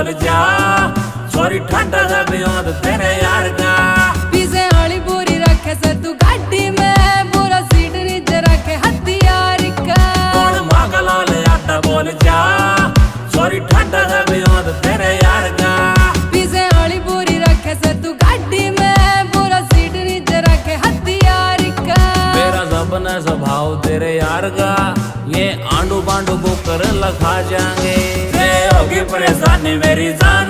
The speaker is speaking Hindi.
बोल जा छोरी ठंडा है बियोंद तेरे यार का पीछे वाली पूरी रखे से तू गाड़ी में पूरा सीट नीचे रखे हथियार का कौन मागला ले आटा बोल जा छोरी ठंडा है बियोंद तेरे यार का पीछे वाली पूरी रखे से तू गाड़ी में पूरा सीट नीचे रखे हथियार का मेरा सबने स्वभाव तेरे यार का ये आंडू बांडू को कर लखा जाएंगे होगी परेशानी मेरी जान